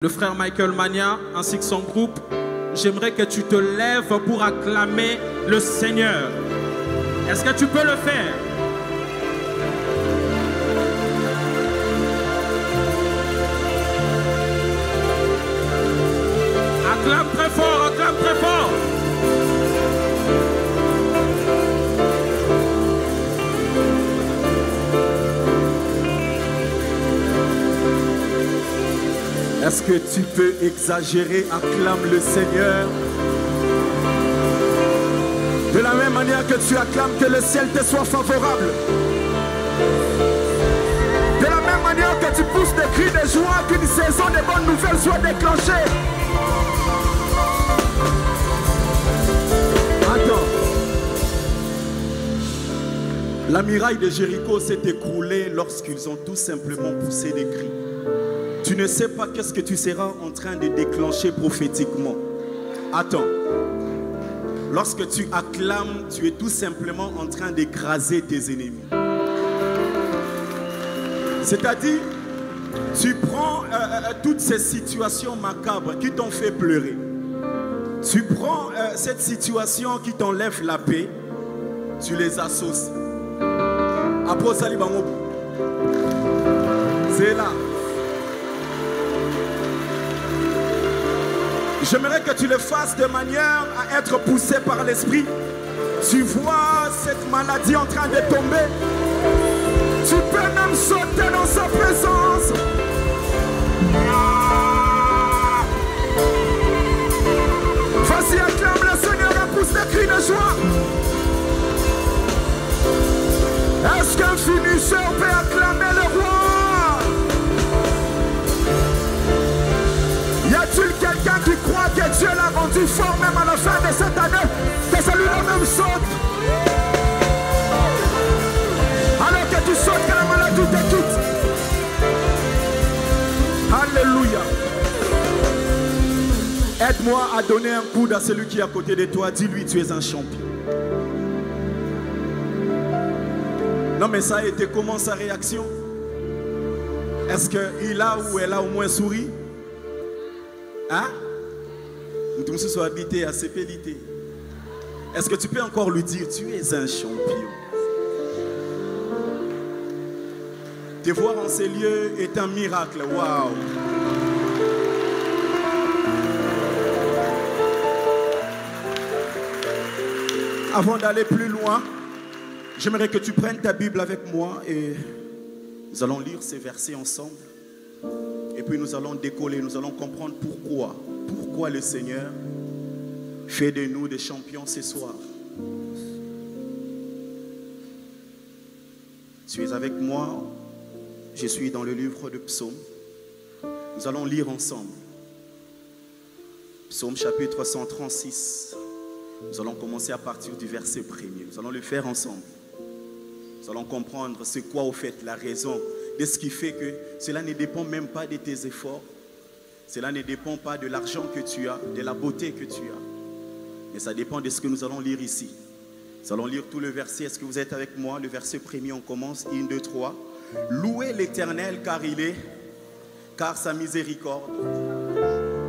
le frère Michael Mania ainsi que son groupe, j'aimerais que tu te lèves pour acclamer le Seigneur. Est-ce que tu peux le faire? Acclame très fort, acclame très fort. Est-ce que tu peux exagérer? Acclame le Seigneur. De la même manière que tu acclames, que le ciel te soit favorable. De la même manière que tu pousses des cris de joie, qu'une saison de bonnes nouvelles soit déclenchée. Attends. La muraille de Jéricho s'est écroulée lorsqu'ils ont tout simplement poussé des cris. Tu ne sais pas qu'est-ce que tu seras en train de déclencher prophétiquement. Attends. Lorsque tu acclames, tu es tout simplement en train d'écraser tes ennemis. C'est-à-dire, tu prends toutes ces situations macabres qui t'ont fait pleurer. Tu prends cette situation qui t'enlève la paix, tu les associes. C'est là. J'aimerais que tu le fasses de manière à être poussé par l'esprit. Tu vois cette maladie en train de tomber. Tu peux même sauter dans sa présence. Vas-y, acclame le Seigneur et pousse des cris de joie. Est-ce qu'un finisseur peut acclamer le roi? Y a-t-il quelqu'un qui croit que Dieu l'a rendu fort même à la fin de cette année? Que celui-là même saute. Alors que tu sautes, que la maladie te quitte. Alléluia. Aide-moi à donner un coude à celui qui est à côté de toi. Dis-lui, tu es un champion. Non mais ça a été comment sa réaction? Est-ce qu'il a ou elle a au moins souri? Hein? Nous sommes habités à ces pélités. Est-ce que tu peux encore lui dire, tu es un champion? Te voir en ces lieux est un miracle. Waouh! Avant d'aller plus loin, j'aimerais que tu prennes ta Bible avec moi et nous allons lire ces versets ensemble. Et puis nous allons décoller, nous allons comprendre pourquoi le Seigneur fait de nous des champions ce soir. Tu es avec moi, je suis dans le livre de Psaume. Nous allons lire ensemble. Psaume chapitre 136. Nous allons commencer à partir du verset 1er. Nous allons le faire ensemble. Nous allons comprendre c'est quoi au fait la raison de ce qui fait que cela ne dépend même pas de tes efforts. Cela ne dépend pas de l'argent que tu as, de la beauté que tu as. Mais ça dépend de ce que nous allons lire ici. Nous allons lire tout le verset. Est-ce que vous êtes avec moi? Le verset 1er, on commence. 1, 2, 3. Louez l'Éternel car sa miséricorde.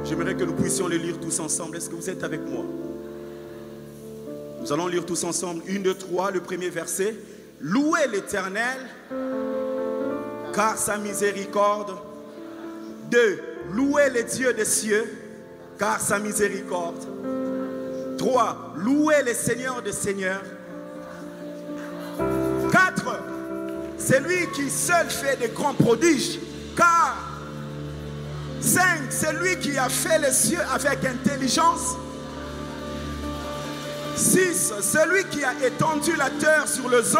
J'aimerais que nous puissions le lire tous ensemble. Est-ce que vous êtes avec moi? Nous allons lire tous ensemble. 1, 2, 3, le premier verset. Louez l'Éternel car sa miséricorde. 2. Louez le Dieu des cieux, car sa miséricorde. 3. Louez le Seigneur des seigneurs. 4. C'est lui qui seul fait de grands prodiges, car 5. C'est lui qui a fait les cieux avec intelligence. 6. Celui qui a étendu la terre sur le zoo.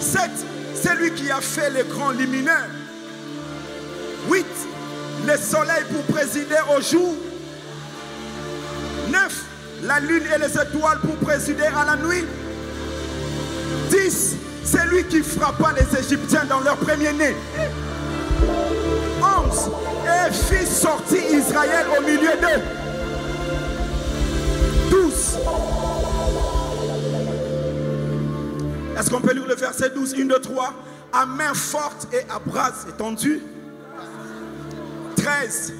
7. C'est lui qui a fait les grands lumineux. 8. Le soleil pour présider au jour. 9. La lune et les étoiles pour présider à la nuit. 10. C'est lui qui frappa les Égyptiens dans leur premier-né. 11. Et fit sortir Israël au milieu d'eux. 12. Est-ce qu'on peut lire le verset 12? 1, 2, 3. À main forte et à bras étendus. 13,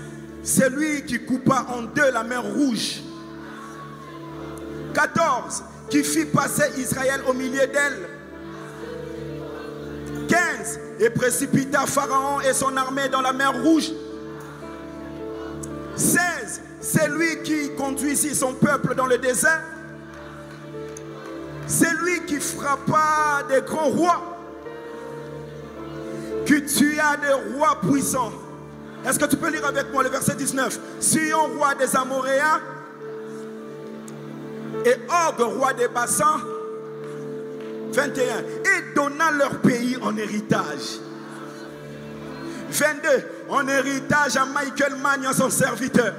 c'est lui qui coupa en deux la mer Rouge. 14, qui fit passer Israël au milieu d'elle. 15, et précipita Pharaon et son armée dans la mer Rouge. 16, c'est lui qui conduisit son peuple dans le désert. C'est lui qui frappa des grands rois, qui tua des rois puissants. Est-ce que tu peux lire avec moi le verset 19? Sion, roi des Amoréens, et Og, roi des Bassans. 21, et donna leur pays en héritage. 22, en héritage à Michael Magnan, son serviteur.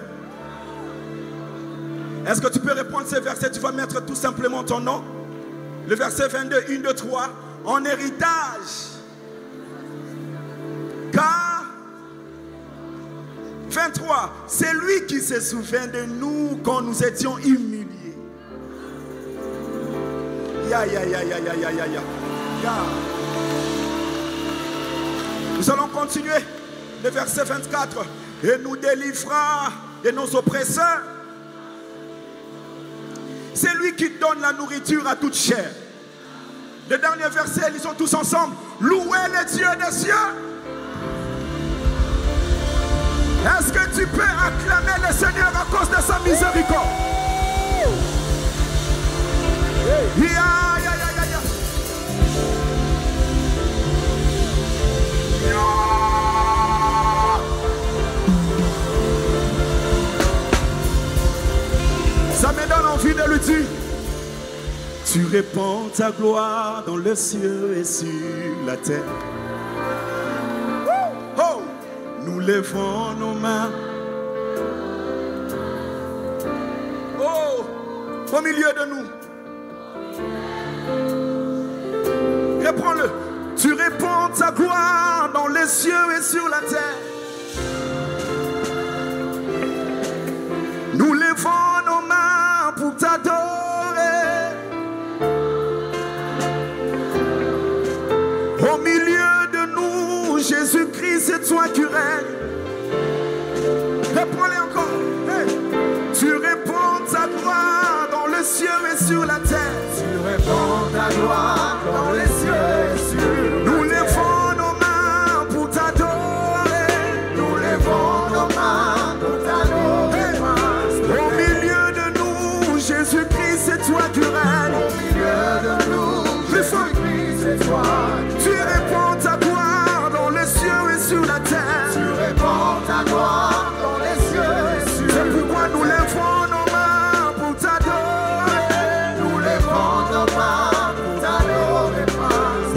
Est-ce que tu peux répondre ces versets? Tu vas mettre tout simplement ton nom. Le verset 22, 1, 2, 3. En héritage. Car 23, c'est lui qui se souvient de nous quand nous étions humiliés. Nous allons continuer le verset 24. Et nous délivra de nos oppresseurs. C'est lui qui donne la nourriture à toute chair. Le dernier verset, lisons tous ensemble. Louez le Dieu des cieux. Est-ce que tu peux acclamer le Seigneur à cause de sa miséricorde? Ça me donne envie de lui dire: tu répands ta gloire dans le ciel et sur la terre. Oh, nous levons nos mains. Oh, au milieu de nous. Reprends-le. Tu répands ta gloire dans les cieux et sur la terre. Nous levons nos mains pour t'adorer. Au milieu de nous, Jésus-Christ, c'est toi qui règnes. Reprends-le encore. Hey. Tu répands ta gloire dans les cieux et sur la terre. Tu répands ta gloire dans les cieux et sur la terre. Nous levons nos mains pour t'adorer. Nous levons nos mains pour t'adorer. Au milieu de nous, Jésus-Christ, c'est toi qui règnes. Au milieu de nous, Jésus-Christ, c'est toi. Tu répands ta gloire dans les cieux et sur la terre. Tu répands ta gloire dans les cieux et sur la terre. C'est pourquoi nous levons nos mains pour t'adorer. Nous levons nos mains pour t'adorer.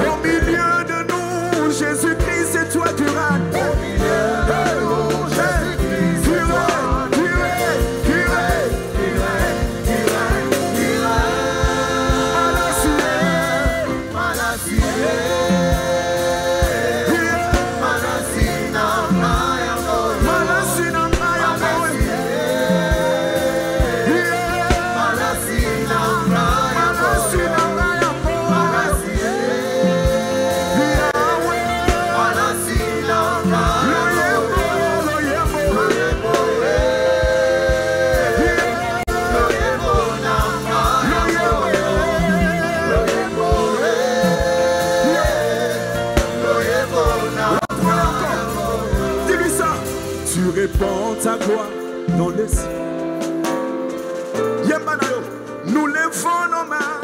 Au milieu de nous, Jésus-Christ, c'est toi qui règnes. Au milieu de nous, Jésus-Christ, c'est toi. Répands ta gloire dans les cieux. Nous levons nos mains.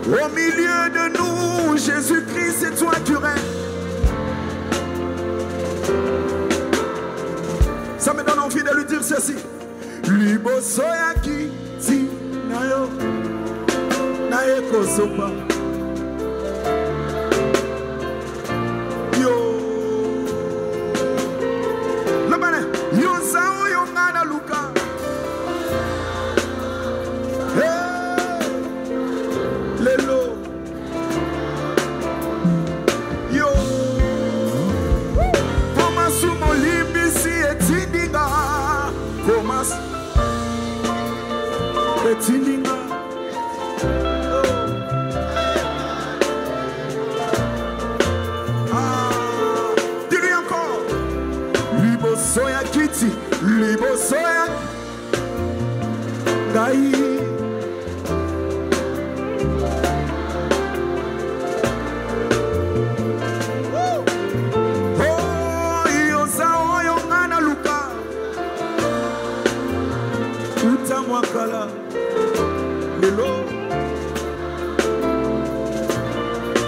Au milieu de nous, Jésus-Christ, c'est toi qui règnes. Ça me donne envie de lui dire ceci. Libo soyaki ti nayo naye kosopa. liboso ya ngai.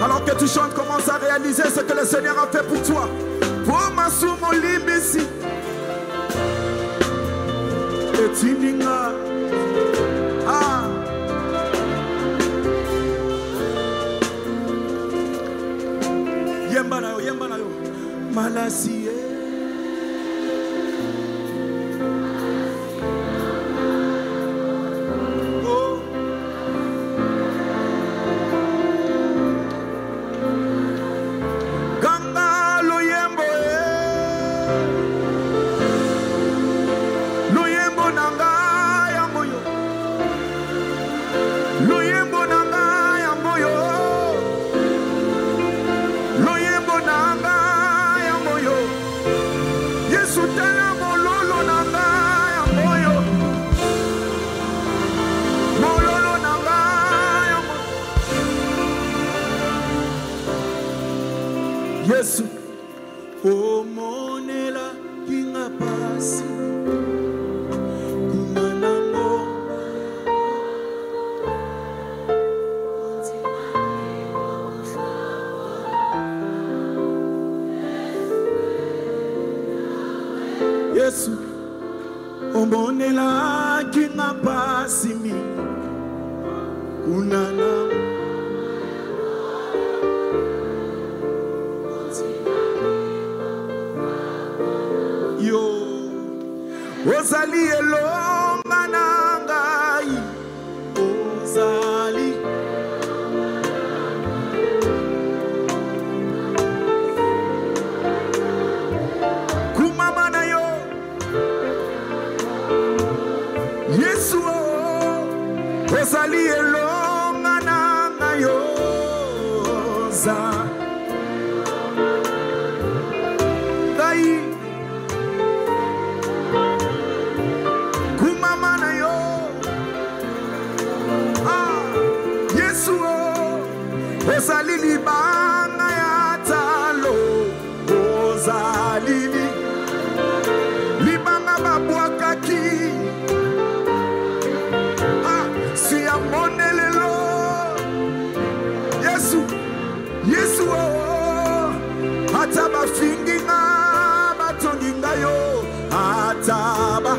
Alors que tu chantes, commence à réaliser ce que le Seigneur a fait pour toi. Pour ma soumo limbisi etininga ah yemba na yo malasi Yesu omonela kinga pasi kumanango Yesu omonela kinga pasi mi kunanango Ozali elonga na ngai Ozali kumama na yo Yesu Ozali elonga na ngai Ozali Ozali libanga ya talo Ozali libanga babwakaki si amonelelo Yesu Yesu ataba finginga batonginga yo ataba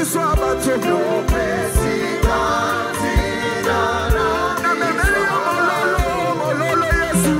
miswa bato na memeli ya mololo Yesu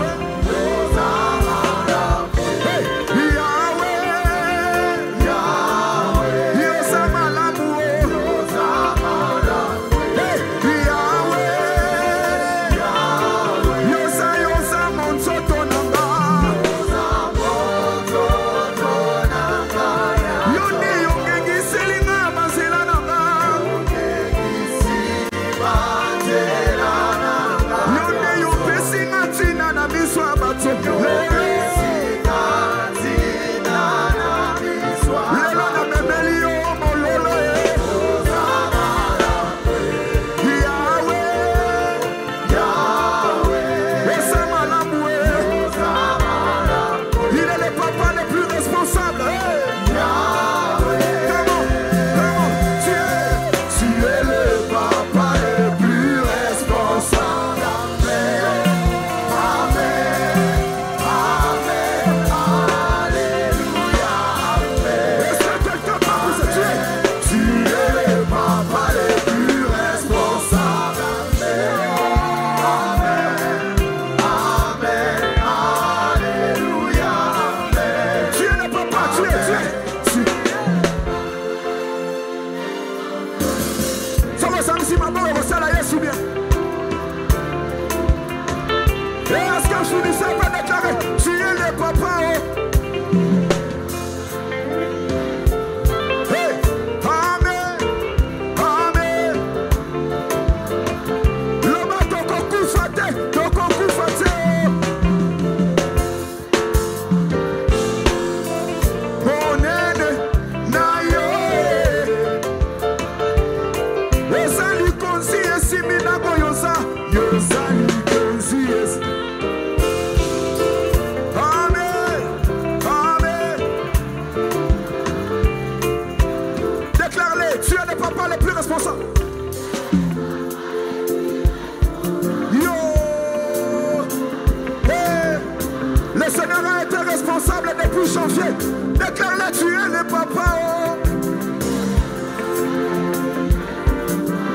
depuis janvier. Déclare-le, tu es le papa.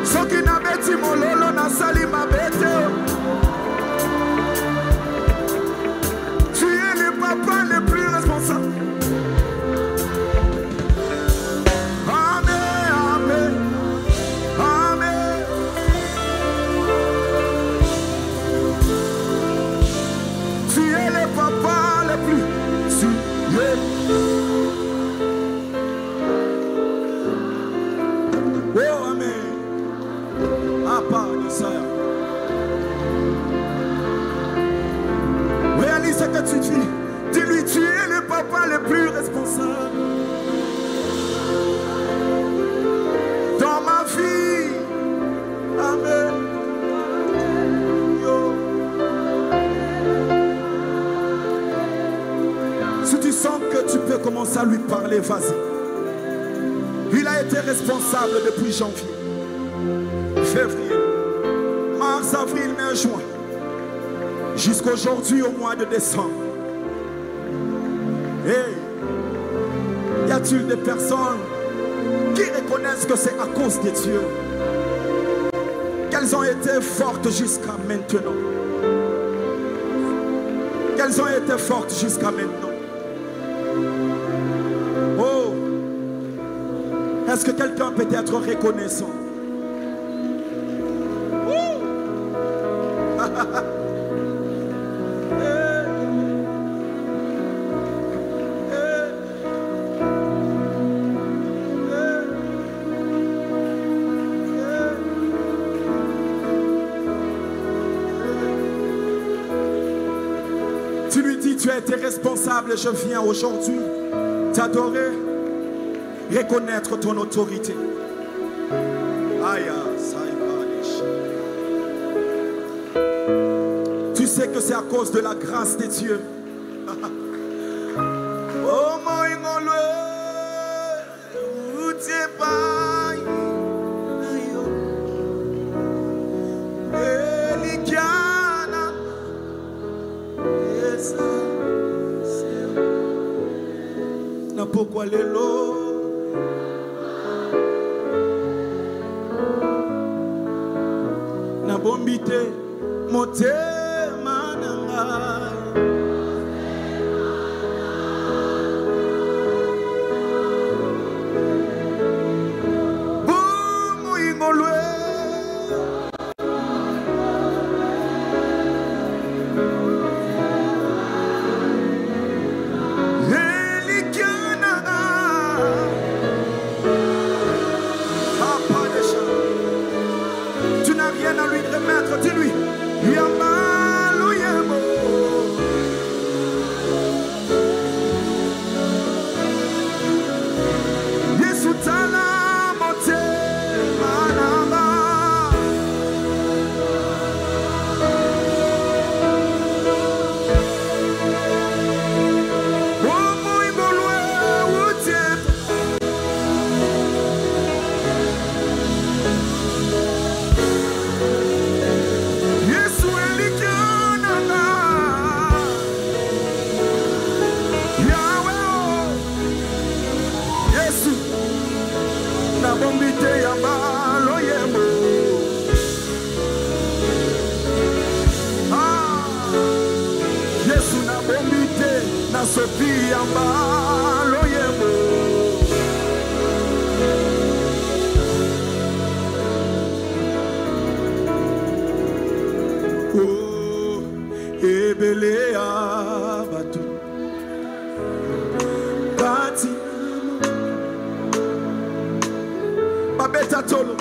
Ceux qui n'avaient dit mon lolo n'a sali ma bête. Tu es le papa le plus responsable. Amen, amen, amen. Tu es le papa le plus. Oh, amen. À part de ça, réalise ce que tu dis. Dis-lui, tu es le papa le plus responsable dans ma vie. Amen. Yo. Si tu sens que tu peux commencer à lui parler, vas-y. Il a été responsable depuis janvier, février, mars, avril, mai, juin, jusqu'aujourd'hui au mois de décembre. Hey, y a-t-il des personnes qui reconnaissent que c'est à cause de Dieu qu'elles ont été fortes jusqu'à maintenant? Qu'elles ont été fortes jusqu'à maintenant? Oh, est-ce que quelqu'un peut être reconnaissant? Tu lui dis, tu as été responsable, je viens aujourd'hui t'adorer, reconnaître ton autorité. Aïe, tu sais que c'est à cause de la grâce de Dieu. Oh mon ingolo, où t'es pas? Elikiana, na pourquoi les lots? motema na ngai. Bumu ingolwe dis-lui, Yamalo Yamo. Yesu tala mote manama. Omo ingolwe wote. Bombite ya malo yemo. Yesu na bombite na sopi ya malo yemo. Oh, ebele ya batu kati Babeta tolo.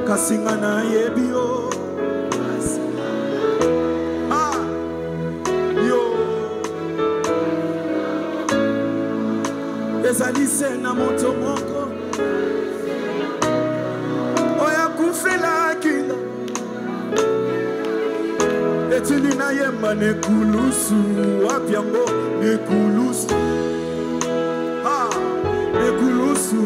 Kasinga na yebio. Yo. Ezalise na moto moko. Oya kufela kinga. Etini na yemba nekulusu wapiambo nekulusu nekulusu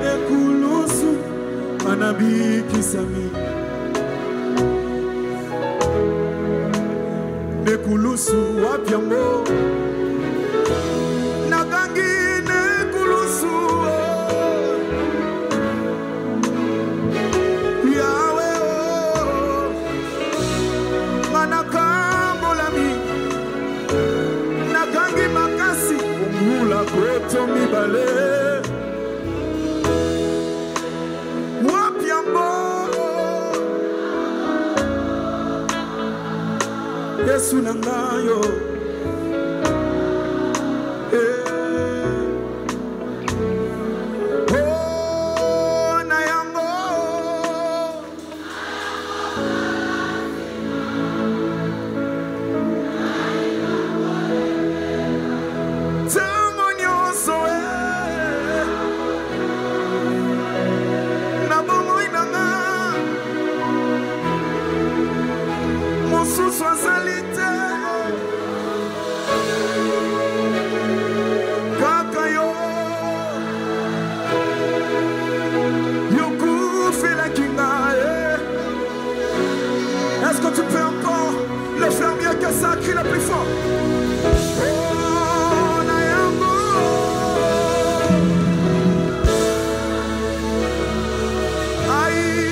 nekulusu manabiki sami nekulusu wapiambo nagangi nekulusu Koto mibale wapiambo Yesu nangayo Oh na yango Soisalité Kakayo Yoku fait la kinga. Est-ce que tu peux encore le faire mieux que ça? Crie le plus fort. Oh Nayango Aïe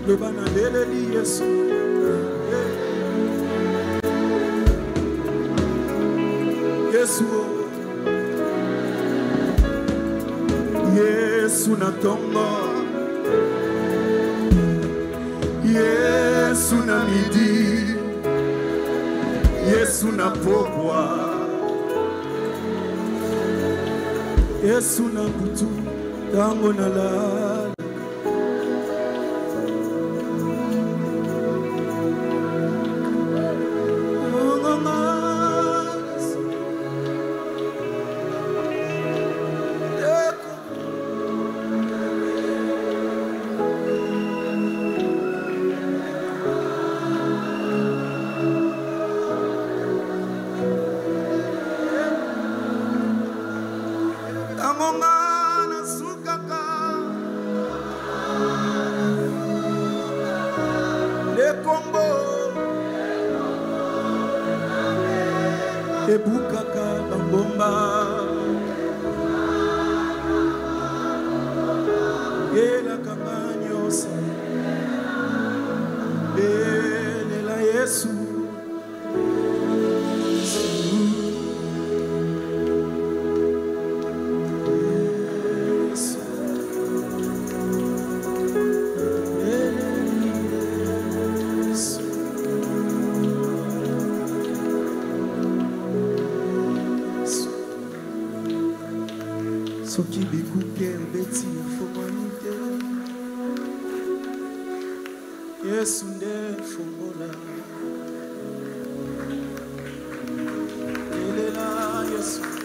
Le banaleli Yesu. Yesu. Yesu na tombo. Yesu na midi. Yesu na pokwa. Yesu na butu. Tango na la. Ebukaka bambomba Ela kamanyosa Elela Yesu Soki bikuke beti fomanite Yesu nde fongola Elela Yesu